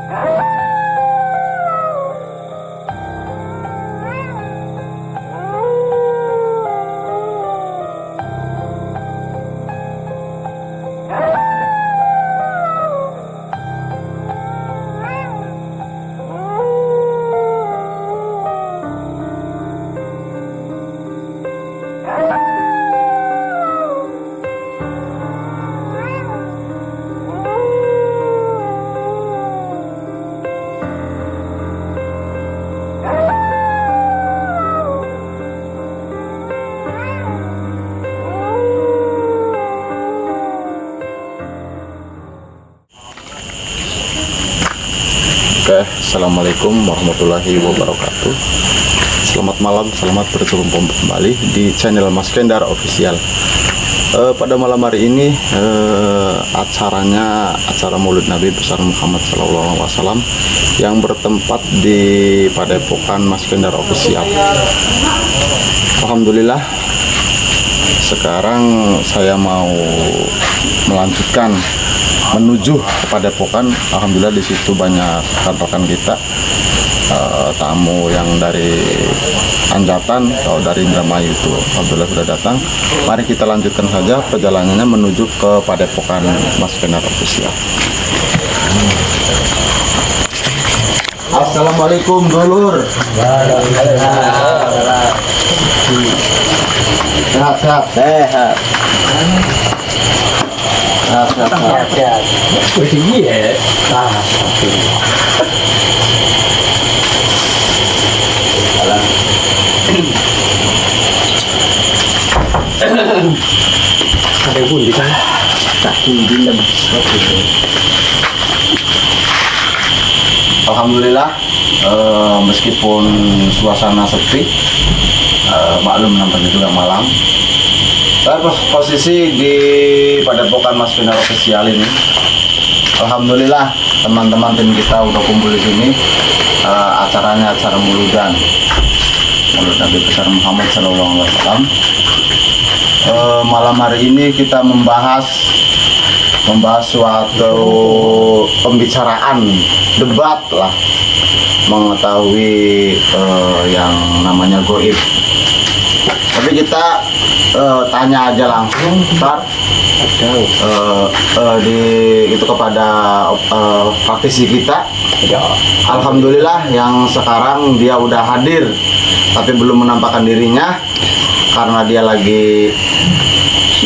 Oke, assalamualaikum warahmatullahi wabarakatuh. Selamat malam, selamat berjumpa kembali di channel Mas Kendar Official. Pada malam hari ini acara Maulid Nabi besar Muhammad SAW yang bertempat di Padepokan Mas Kendar Official. Alhamdulillah, sekarang saya mau melanjutkan menuju kepada Padepokan. Alhamdulillah di situ banyak rekan-rekan kita, tamu yang dari Anjatan atau dari Indramayu itu alhamdulillah sudah datang. Mari kita lanjutkan saja perjalanannya menuju ke Padepokan Mas Kendar Official. Assalamualaikum dulur. Sehat. Ada pun di sana. Alhamdulillah, meskipun suasana sepi, maklum nampaknya juga malam. Saya posisi di Padepokan Mas Kendar Official ini. Alhamdulillah, teman-teman tim kita udah kumpul di sini. Acaranya acara Maulid Nabi besar Muhammad SAW. Malam hari ini kita membahas suatu pembicaraan, debat lah, mengetahui yang namanya goib. Tapi kita tanya aja langsung, itu kepada praktisi kita. Alhamdulillah yang sekarang dia udah hadir, tapi belum menampakkan dirinya karena dia lagi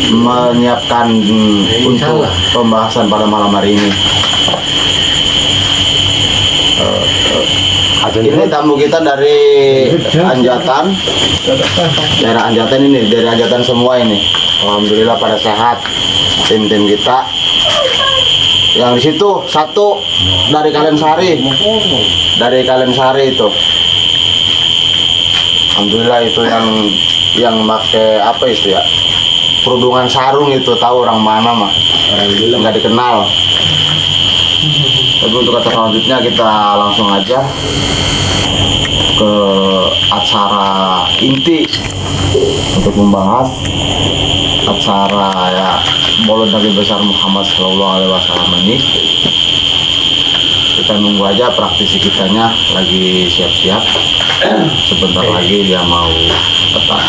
menyiapkan untuk pembahasan pada malam hari ini. Ini tamu kita dari Anjatan, daerah Anjatan ini, dari Anjatan semua ini. Alhamdulillah pada sehat tim-tim kita. Yang di situ satu dari Kalen Sari itu. Alhamdulillah itu yang pakai apa itu ya? Perundungan sarung itu, tahu orang mana mah? Nggak dikenal. Tapi untuk kata selanjutnya kita langsung aja ke acara inti untuk membahas acara ya Maulid Nabi besar Muhammad SAW ini. Kita nunggu aja praktisi kitanya lagi siap-siap. Sebentar lagi dia mau datang.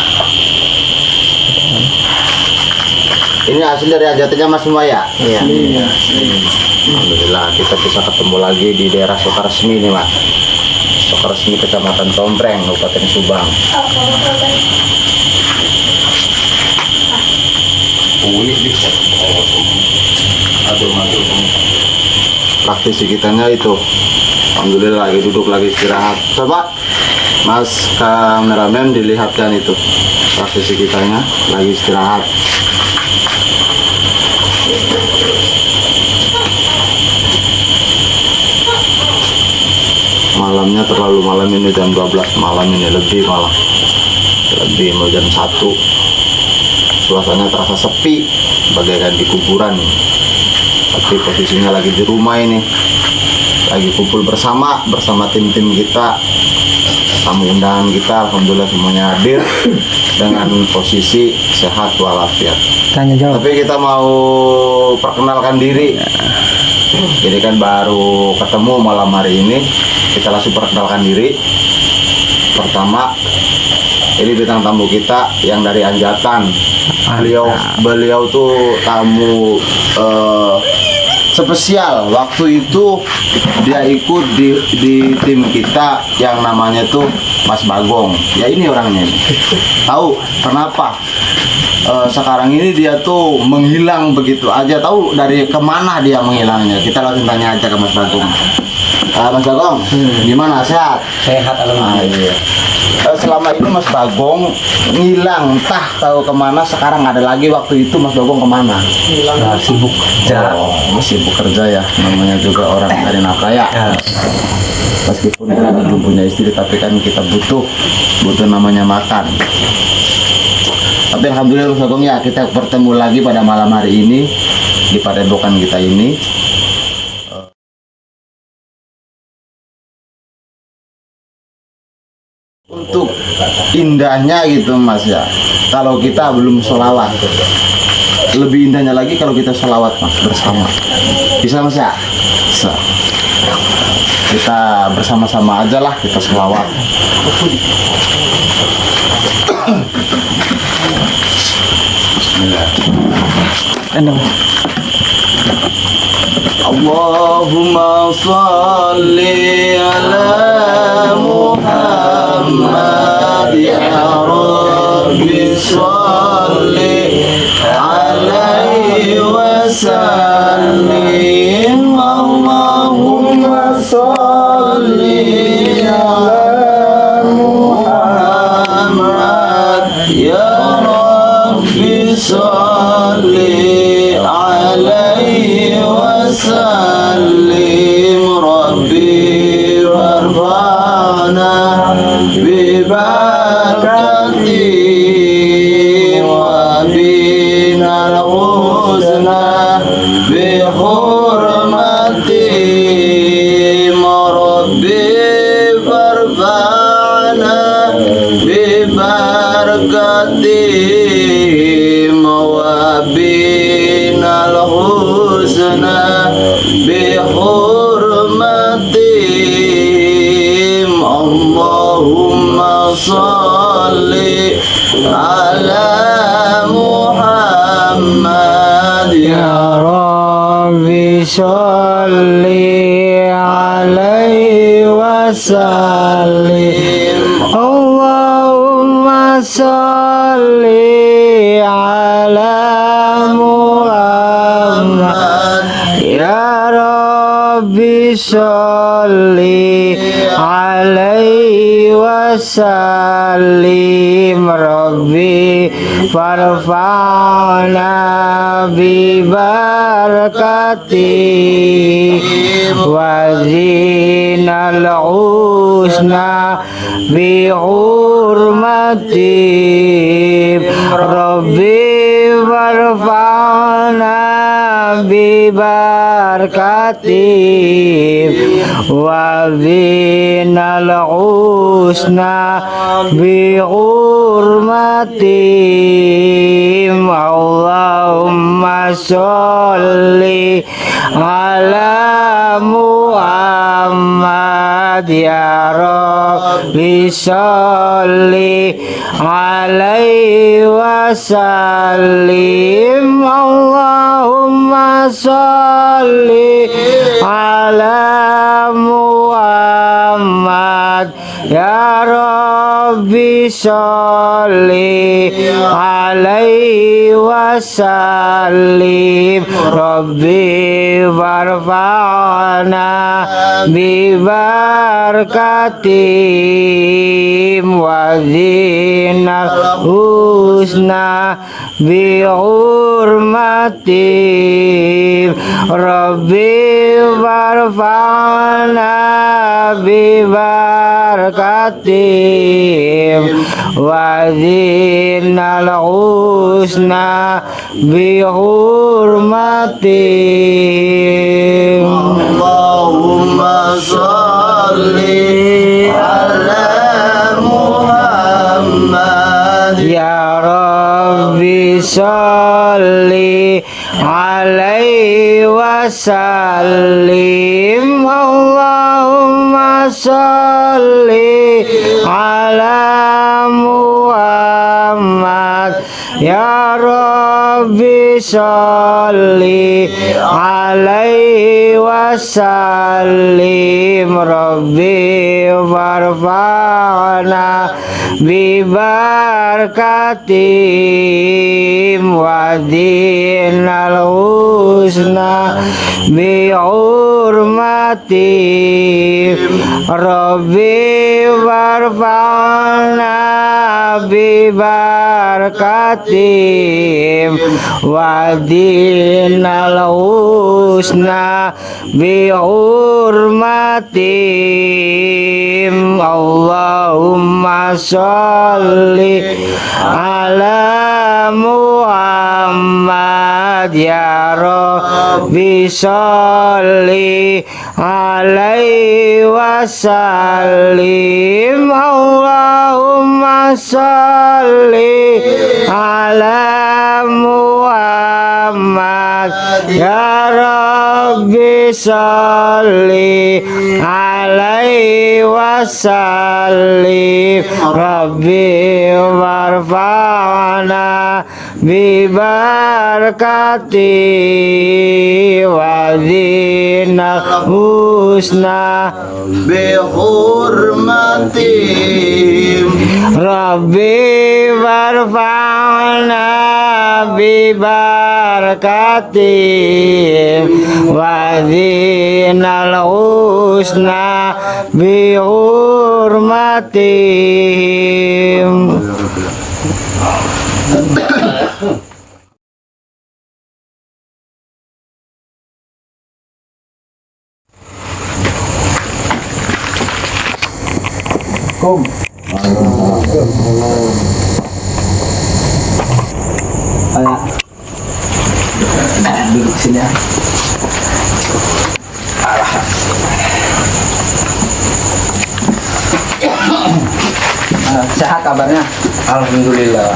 Ini hasil dari ajatannya Mas semua ya? Iya. Alhamdulillah kita bisa ketemu lagi di daerah Sukaresmi nih Mas. Sukaresmi Kecamatan Tompreng, Kabupaten Subang. Praktisi kitanya itu alhamdulillah lagi duduk, lagi istirahat. Coba Mas kameramen dilihatkan itu praktisi kitanya lagi istirahat. Malamnya terlalu malam ini, jam 12 malam ini, lebih mau jam 1. Suasananya terasa sepi bagaikan di kuburan, tapi posisinya lagi di rumah ini, lagi kumpul bersama tim-tim kita, tamu undangan kita. Alhamdulillah semuanya hadir dengan posisi sehat walafiat. Tanya jawab. Tapi kita mau perkenalkan diri. Jadi kan baru ketemu malam hari ini, kita langsung perkenalkan diri. Pertama, ini bintang tamu kita yang dari Anjatan. Beliau tuh tamu spesial. Waktu itu dia ikut di tim kita yang namanya tuh Mas Bagong. Ya ini orangnya. Tahu kenapa? Sekarang ini dia tuh menghilang begitu aja. Tahu dari kemana dia menghilangnya? Kita langsung tanya aja ke Mas Bagong. Mas Bagong, gimana, sehat? Sehat alhamdulillah. Selama ini Mas Bagong ngilang, entah tahu kemana. Sekarang ada lagi, waktu itu Mas Bagong kemana? Nah, sibuk kerja. Sibuk kerja ya, namanya juga orang dari nafkah ya. Meskipun kita belum punya istri, tapi kan kita butuh namanya makan. Tapi alhamdulillah Mas Bagong ya, kita bertemu lagi pada malam hari ini di padepokan kita ini. Untuk indahnya gitu Mas ya, kalau kita belum sholawat, lebih indahnya lagi kalau kita sholawat Mas bersama. Bisa Mas ya? Bisa. Kita bersama-sama aja lah, kita sholawat. Bismillah. Allahumma salli ala Muhammad ya Rabbi salli alaihi wa sallim. Allahumma salli ala Muhammad ya Rabbi salli alaihi wa sallim. Rabbi warfa'na bi barakati wa binal husna bi hurmati. Rabbi warfa'na bi barakati wa binal husna bi hurmati. Allahumma salli ala Muhammad ya Rabbi sholli alaihi wa sallim. Allahumma sholli ala Muhammad ya Rabbi sholli alaihi wa sallim. Rabbi farfa'na bi barakati wa zinal husna bi hurmati. Rabbi farfa'na bi barakati wa zinal husna bi hurmati. Allahumma sholli ala Muhammad ya Rabbi sholli alaihi wa sallim. Allahumma sholli ala Muhammad ya Rabbi sholli alaihi wa sallim. Rabbi warfa'na bi barakati wa zinal husna bi hurmati. Rabbi warfa'na bi barakati wa zinal husna bi hurmati. Allahumma salli ala Muhammad ya Rabbi sholli alaihi wa وسلم اللهم صل على محمد يا ربي صل عليه وسلم ربي وارفعنا ببركاتهم ودينا الحسنى بحرمتهم ربي وارفعنا ببركاتهم ودينا الحسنى بحرمتهم اللهم صل على محمد يا ربي صل عليه وسلم اللهم صل على محمد يا ربي صل عليه وسلم ربي وارفعنا ببركاته ودينا الحسنى بحرمتهم ربي وارفعنا ببركاتهم ودينا الحسنى بحرمتهم. Duduk sini ya. Sehat kabarnya? Alhamdulillah.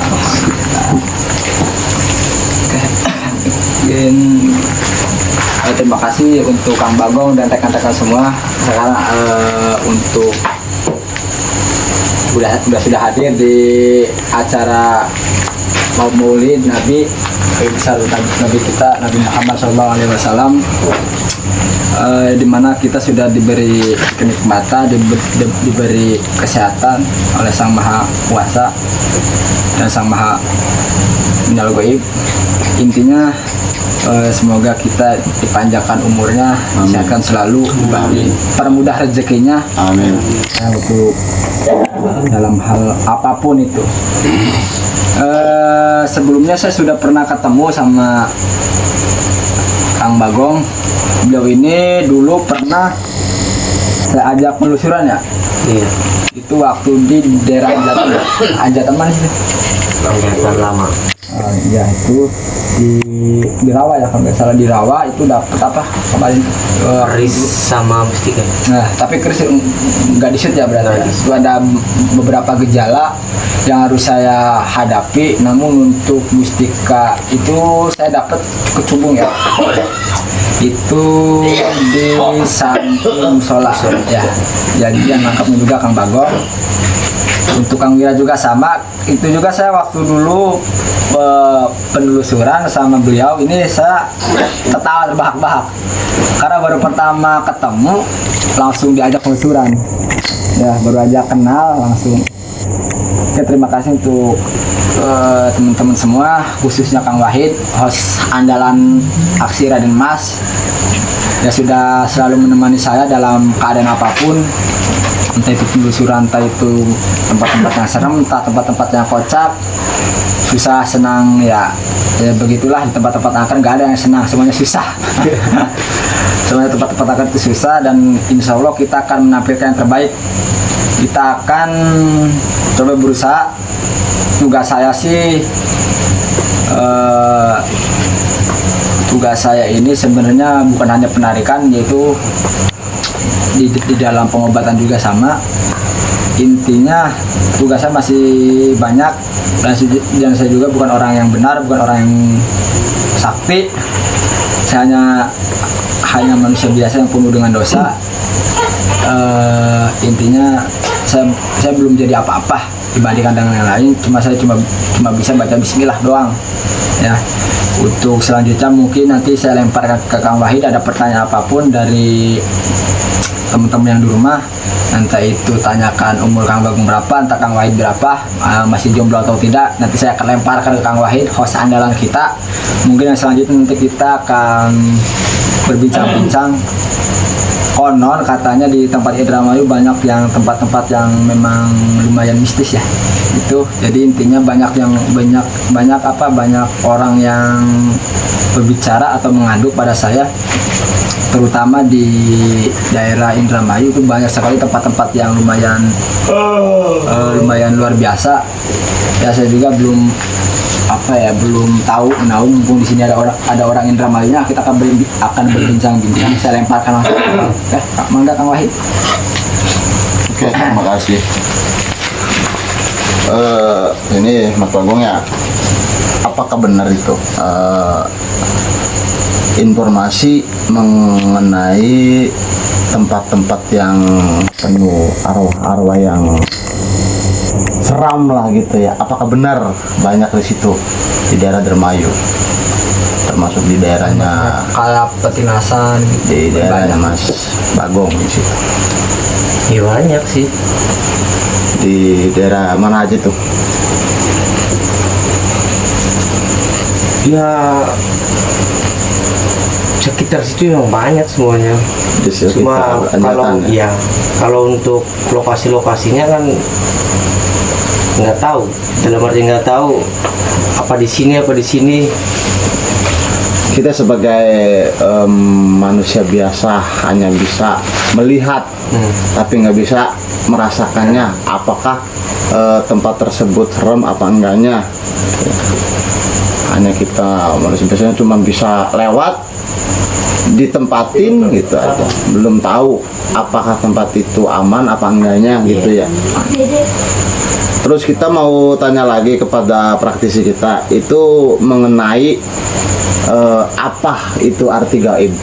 Terima kasih untuk Kang Bagong dan rekan-rekan semua. Sekarang untuk sudah hadir di acara Maulid Nabi besar Nabi kita Nabi Muhammad SAW, di mana kita sudah diberi kenikmatan, diberi kesehatan oleh Sang Maha Kuasa dan Sang Maha Minal Gaib. Intinya semoga kita dipanjangkan umurnya, disehatkan selalu, dipermudah rezekinya. Amin. Untuk dalam hal apapun itu. Sebelumnya saya sudah pernah ketemu sama Kang Bagong. Beliau ini dulu pernah saya ajak penelusuran ya. Iya. Itu waktu di daerah Ajatan mana sih? Langganan lama. Ya itu di Rawa ya, kalau nggak salah di Rawa itu dapat apa kemarin? Keris sama mustika. Nah, tapi keris nggak disut ya berarti. Itu ada beberapa gejala yang harus saya hadapi. Namun untuk mustika itu saya dapat kecubung ya. Itu di samping sholat ya. Jadi yang nangkapnya juga Kang Bagong. Untuk Kang Wira juga sama. Itu juga saya waktu dulu penelusuran sama beliau ini saya tertawa terbahak-bahak karena baru pertama ketemu langsung diajak penelusuran ya, baru aja kenal langsung. Oke, terima kasih untuk teman-teman semua, khususnya Kang Wahid, host andalan aksi Raden Mas, ya sudah selalu menemani saya dalam keadaan apapun, entah itu penelusuran, entah itu tempat-tempat yang serem, entah tempat-tempat yang kocak, susah senang ya begitulah. Di tempat-tempat akan nggak ada yang senang, semuanya susah. Semuanya tempat-tempat akan itu susah, dan insya Allah kita akan menampilkan yang terbaik. Kita akan coba berusaha. Tugas saya sih tugas saya ini sebenarnya bukan hanya penarikan, yaitu di dalam pengobatan juga sama. Intinya tugas saya masih banyak, dan saya juga bukan orang yang benar, bukan orang yang sakti. Saya hanya hanya manusia biasa yang penuh dengan dosa. Intinya saya belum jadi apa-apa dibandingkan dengan yang lain, saya cuma bisa baca bismillah doang ya. Untuk selanjutnya mungkin nanti saya lempar ke Kang Wahid, ada pertanyaan apapun dari teman-teman yang di rumah, entah itu tanyakan umur Kang Bagong berapa, entah Kang Wahid berapa, masih jomblo atau tidak, nanti saya akan lemparkan ke Kang Wahid, host andalan kita. Mungkin yang selanjutnya nanti kita akan berbincang-bincang. Konon katanya di tempat Indramayu banyak yang tempat-tempat yang memang lumayan mistis ya. Itu jadi intinya banyak orang yang berbicara atau mengadu pada saya, terutama di daerah Indramayu itu banyak sekali tempat-tempat yang lumayan luar biasa. Ya saya juga belum tahu. Nah, mumpung di sini ada orang Indramayunya, kita akan berbincang-bincang. Saya lemparkan langsung. Mangga Kang Wahid. Oke, terima kasih. Ini Mas Bagong ya, apakah benar itu informasi mengenai tempat-tempat yang penuh arwah-arwah yang seram lah gitu ya? Apakah benar banyak di situ di daerah Indramayu, termasuk di daerahnya Kalap Petinasan di daerahnya Mas Bagong di situ? ya banyak sih. Di daerah mana aja tuh? Ya sekitar situ yang banyak semuanya. Di Cuma sekitar kalau Anjatan ya? kalau untuk lokasi-lokasinya kan nggak tahu, dalam arti nggak tahu apa di sini. Kita sebagai manusia biasa hanya bisa melihat, tapi nggak bisa merasakannya. Apakah tempat tersebut serem apa enggaknya? Hanya kita manusia biasanya cuma bisa lewat, ditempatin gitu aja, belum tahu apakah tempat itu aman apa enggaknya gitu ya. Terus kita mau tanya lagi kepada praktisi kita itu mengenai apa itu arti gaib.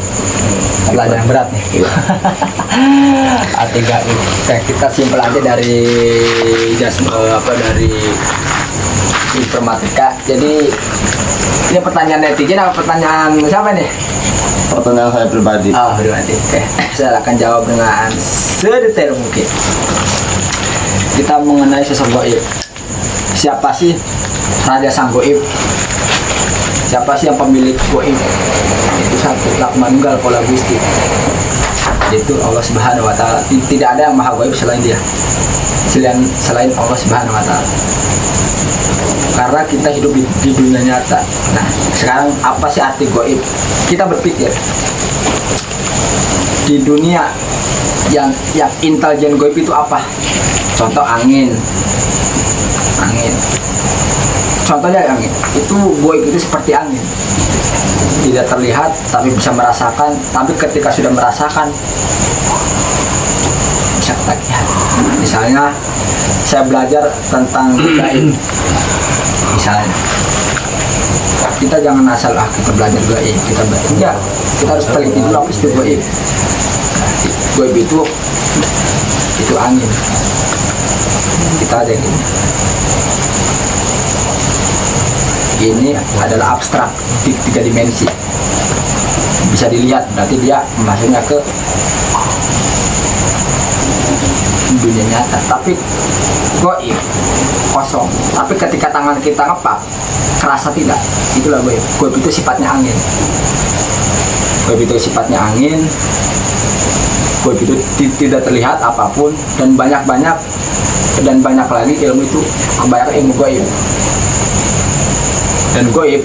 Pelajaran berat nih. Arti gaib. Kayak kita simpel aja dari dari informatika. Jadi ini pertanyaan netizen apa pertanyaan siapa nih? Pertanyaan saya pribadi. Oh, pribadi. Oke. Saya akan jawab dengan sedetail mungkin. Kita mengenai sosok gaib. Siapa sih raja sang gaib? Siapa sih yang pemilik gaib? Itu satu, Lakmanunggal Pola Gusti. Itu Allah Subhanahu wa taala. Tidak ada yang maha gaib selain Dia. Selain Allah Subhanahu wa taala. Karena kita hidup di dunia nyata. Nah, sekarang apa sih arti gaib? Kita berpikir di dunia yang intelijen gaib itu apa? Contoh angin. Contohnya angin. Itu gaib itu seperti angin. Tidak terlihat tapi bisa merasakan. Tapi ketika sudah merasakan bisa ketagihan. Misalnya saya belajar tentang gaib. Misalnya kita jangan asal kita belajar gaib, kita harus teliti dulu apa itu gaib. Gaib itu angin. Kita ada gini. Ini adalah abstrak, tiga dimensi. Bisa dilihat, berarti dia masuknya ke dunia nyata. Tapi gaib kosong. Tapi ketika tangan kita ngepak, kerasa tidak? Itulah gaib. Gaib itu sifatnya angin. Gaib itu sifatnya angin. Gaib itu tidak terlihat apapun dan banyak lagi ilmu itu, kebanyakan ilmu gaib. Dan gaib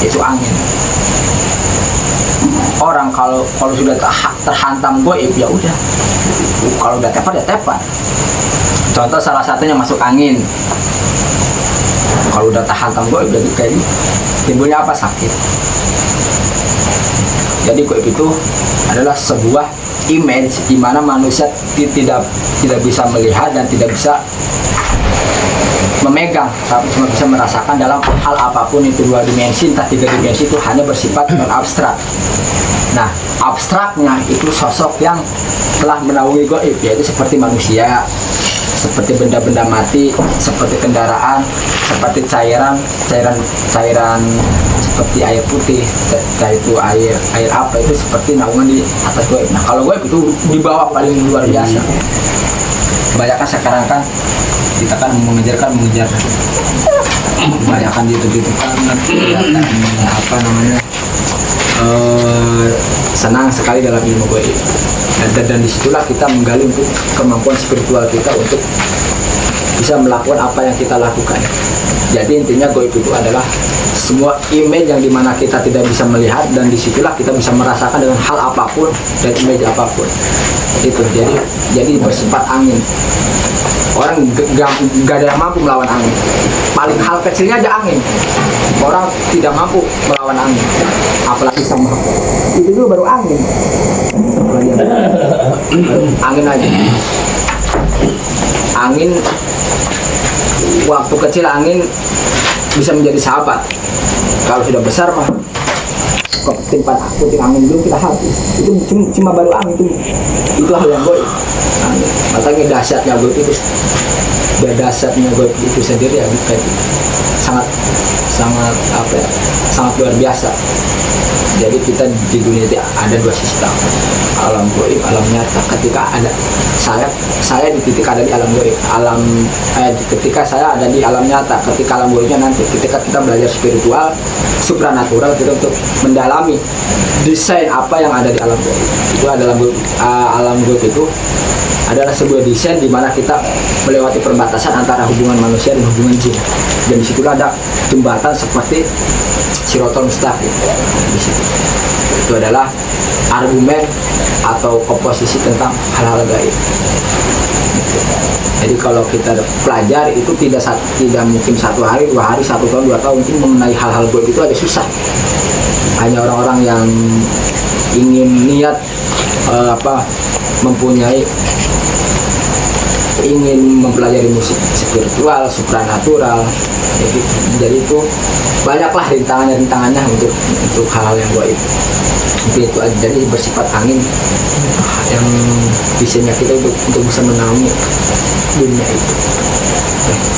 itu angin. Orang kalau sudah terhantam gaib ya udah. Kalau udah tepat ya tepat. Contoh salah satunya masuk angin. Kalau udah terhantam gaib jadi kayak gitu. Timbulnya apa? Sakit. Jadi gaib itu adalah sebuah image di mana manusia tidak bisa melihat dan tidak bisa memegang, tapi cuma bisa merasakan dalam hal apapun itu, 2 dimensi entah 3 dimensi, itu hanya bersifat non abstrak. Nah, abstraknya itu sosok yang telah menaungi gaib, yaitu seperti manusia, seperti benda-benda mati, seperti kendaraan, seperti cairan seperti air putih, yaitu air apa, itu seperti naungan di atas gaib. Nah, kalau gaib itu di bawah paling luar biasa. Kebanyakan sekarang kan kita kan mengejar kebanyakan itu kan kelihatan apa namanya, senang sekali dalam ilmu gaib, dan disitulah kita menggali untuk kemampuan spiritual kita untuk bisa melakukan apa yang kita lakukan. Jadi intinya gaib itu adalah semua image yang dimana kita tidak bisa melihat, dan disitulah kita bisa merasakan dengan hal apapun dan image apapun itu. Jadi bersifat angin. Orang gak ada yang mampu melawan angin. Paling hal kecilnya aja angin, orang tidak mampu melawan angin, apalagi sama itu dulu baru angin. Angin aja, angin waktu kecil angin bisa menjadi sahabat. Kalau sudah besar mah ketimpan puting angin belum kita habis. Itu cuma baru angin itu hal yang gaib. Makanya dahsyatnya gaib itu, sendiri ya, sangat apa ya, sangat luar biasa. Jadi kita di dunia ini ada 2 sistem, alam gaib, alam nyata. Ketika ada saya di titik ada di alam gaib, ketika saya ada di alam nyata. Ketika alam gaibnya nanti, ketika kita belajar spiritual, supranatural, kita untuk mendalami desain apa yang ada di alam gaib. Itu adalah alam gaib itu adalah sebuah desain di mana kita melewati perbatasan antara hubungan manusia dan hubungan jin. Dan disitulah ada jembatan seperti Sirotol Mustaqim. Di situ itu adalah argumen atau komposisi tentang hal-hal gaib. Jadi kalau kita pelajari itu tidak mungkin 1 hari, 2 hari, 1 tahun, 2 tahun untuk mengenai hal-hal gaib itu agak susah. Hanya orang-orang yang ingin niat ingin mempelajari musik spiritual, supranatural, jadi itu banyaklah rintangannya untuk hal-hal yang gaib. Itu aja. Jadi bersifat angin yang visinya kita untuk bisa menaungi dunia itu.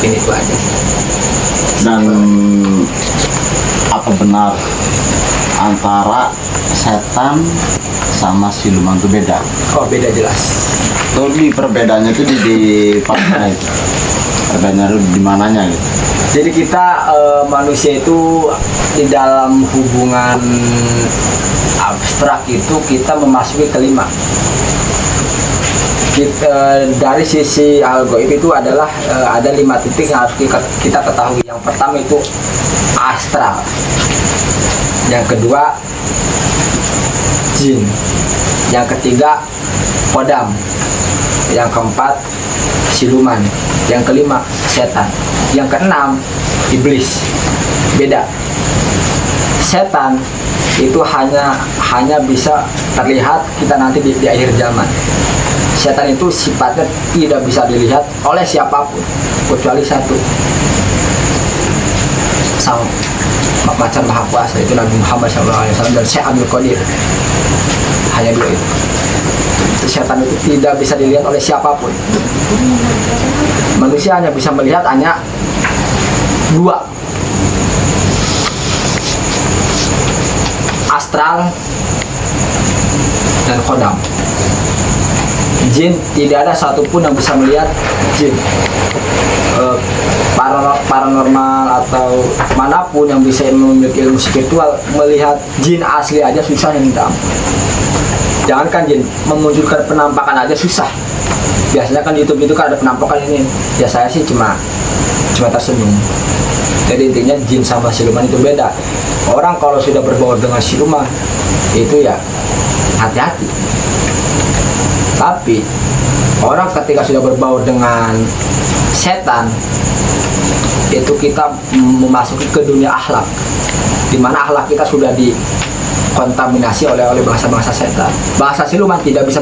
Ini itu aja. Dan apa benar antara setan sama siluman itu beda? Oh, beda jelas. Lebih perbedaannya itu di mana itu? Perbedaannya di mananya gitu? Jadi kita manusia itu di dalam hubungan abstrak itu kita memasuki kelima. Dari sisi al-gaib itu adalah ada 5 titik yang harus kita ketahui. Yang pertama itu astral, yang kedua jin, yang ketiga kodam, yang keempat siluman, yang kelima setan, yang keenam iblis. Beda. Setan itu hanya bisa terlihat kita nanti di akhir zaman. Setan itu sifatnya tidak bisa dilihat oleh siapapun kecuali satu, sang macan maha kuasa, itu Nabi Muhammad SAW dan Syekh Abdul Qadir. Hanya 2 itu. Setan itu tidak bisa dilihat oleh siapapun. Manusia hanya bisa melihat hanya 2, astral dan kodam. Jin tidak ada satupun yang bisa melihat jin. Paranormal atau manapun yang bisa memiliki ilmu spiritual melihat jin asli aja susah yang minta ampun. Jangankan jin, memunculkan penampakan aja susah. Biasanya kan YouTube itu kan ada penampakan ini. Ya saya sih cuma tersenyum. Jadi intinya jin sama siluman itu beda. Orang kalau sudah berbaur dengan siluman itu ya hati-hati. Tapi orang ketika sudah berbaur dengan setan itu kita memasuki ke dunia akhlak, di mana akhlak kita sudah kontaminasi oleh bahasa setan. Bahasa siluman tidak bisa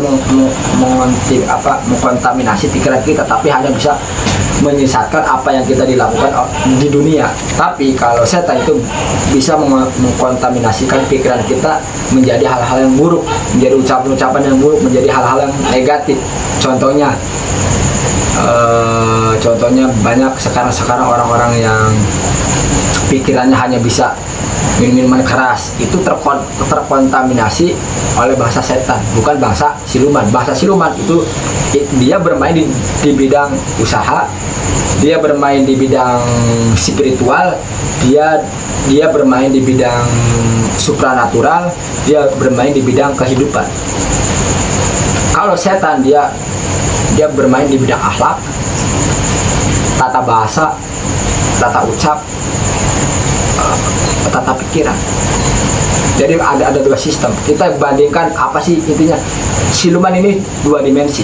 mengkontaminasi pikiran kita, tapi hanya bisa menyesatkan apa yang kita dilakukan di dunia. Tapi kalau setan itu bisa mengkontaminasikan pikiran kita menjadi hal-hal yang buruk, menjadi ucapan-ucapan yang buruk, menjadi hal-hal yang negatif. Contohnya banyak sekarang orang-orang yang pikirannya hanya bisa minuman keras, itu terkontaminasi oleh bahasa setan, bukan bahasa siluman. Bahasa siluman itu dia bermain di bidang usaha, dia bermain di bidang spiritual, dia bermain di bidang supranatural, dia bermain di bidang kehidupan. Kalau setan dia bermain di bidang akhlak, tata bahasa, tata ucap, tata pikiran. Jadi ada dua sistem. Kita bandingkan apa sih intinya. Siluman ini 2 dimensi,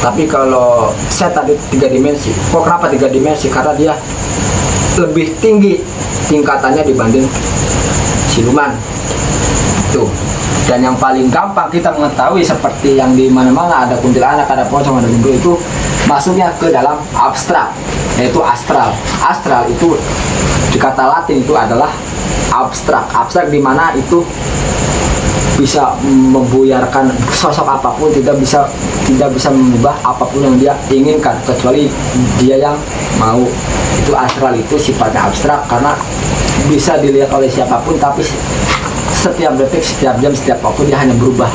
tapi kalau setan itu 3 dimensi. Kok kenapa 3 dimensi? Karena dia lebih tinggi tingkatannya dibanding siluman itu. Dan yang paling gampang kita mengetahui seperti yang di mana-mana ada kuntilanak, ada pocong, ada gendut, itu masuknya ke dalam abstrak, yaitu astral. Astral itu di kata Latin itu adalah abstrak. Abstrak di mana itu bisa membuyarkan sosok apapun, tidak bisa mengubah apapun yang dia inginkan kecuali dia yang mau. Itu astral, itu sifatnya abstrak karena bisa dilihat oleh siapapun, tapi setiap detik, setiap jam, setiap waktu dia hanya berubah.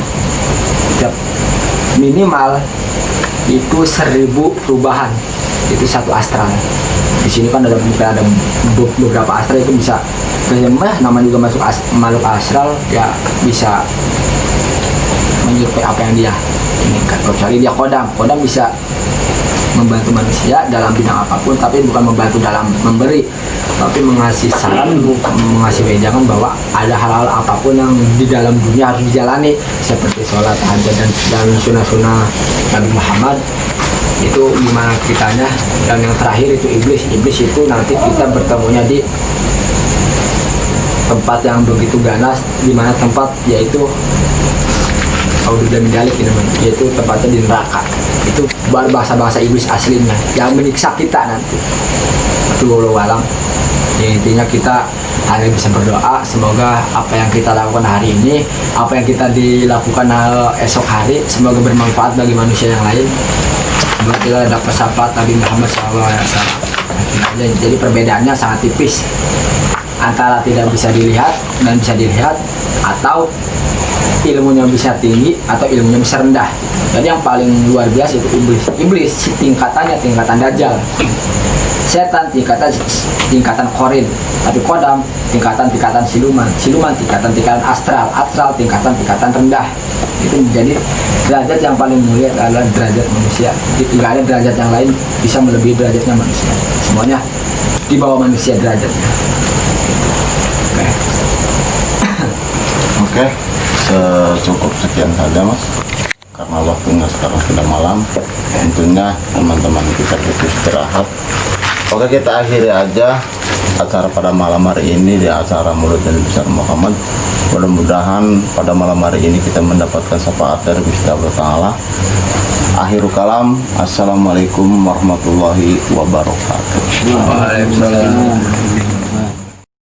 Minimal itu 1000 perubahan, itu satu astral. Di sini kan ada beberapa astral, itu bisa namanya juga masuk makhluk astral, ya bisa menyerupai apa yang dia inginkan. Kecuali dia kodam bisa membantu manusia dalam bidang apapun, tapi bukan membantu dalam memberi, tapi mengasih saran, mengasih wejangan bahwa ada hal-hal apapun yang di dalam dunia harus dijalani, seperti sholat, tahajud, dan sunnah-sunnah Nabi Muhammad. Itu gimana kitanya. Dan yang terakhir itu iblis itu nanti kita bertemunya di tempat yang begitu ganas, di mana tempat yaitu yaitu tempatnya di neraka. Itu baru bahasa iblis aslinya yang menyiksa kita nanti. Itu walau alam. Ya, intinya kita hanya bisa berdoa semoga apa yang kita lakukan hari ini, apa yang kita dilakukan esok hari, semoga bermanfaat bagi manusia yang lain. Semoga kita dapat syafaat Nabi Muhammad SAW. Jadi perbedaannya sangat tipis antara tidak bisa dilihat dan bisa dilihat, atau ilmunya bisa tinggi atau ilmunya bisa rendah. Jadi yang paling luar biasa itu iblis tingkatan dajjal. Setan tingkatan korin, tapi kodam tingkatan siluman tingkatan astral tingkatan rendah. Itu menjadi derajat yang paling mulia adalah derajat manusia. Tidak ada derajat yang lain bisa melebihi derajatnya manusia. Semuanya di bawah manusia derajatnya. Oke, cukup sekian saja Mas, karena waktunya sekarang sudah malam. Tentunya teman-teman kita butuh istirahat. Oke, kita akhiri aja acara pada malam hari ini di acara Mulut dan Besar Muhammad. Mudah-mudahan pada malam hari ini kita mendapatkan syafaat dari Gusti Allah Ta'ala. Akhirul kalam, assalamualaikum warahmatullahi wabarakatuh. Waalaikumsalam.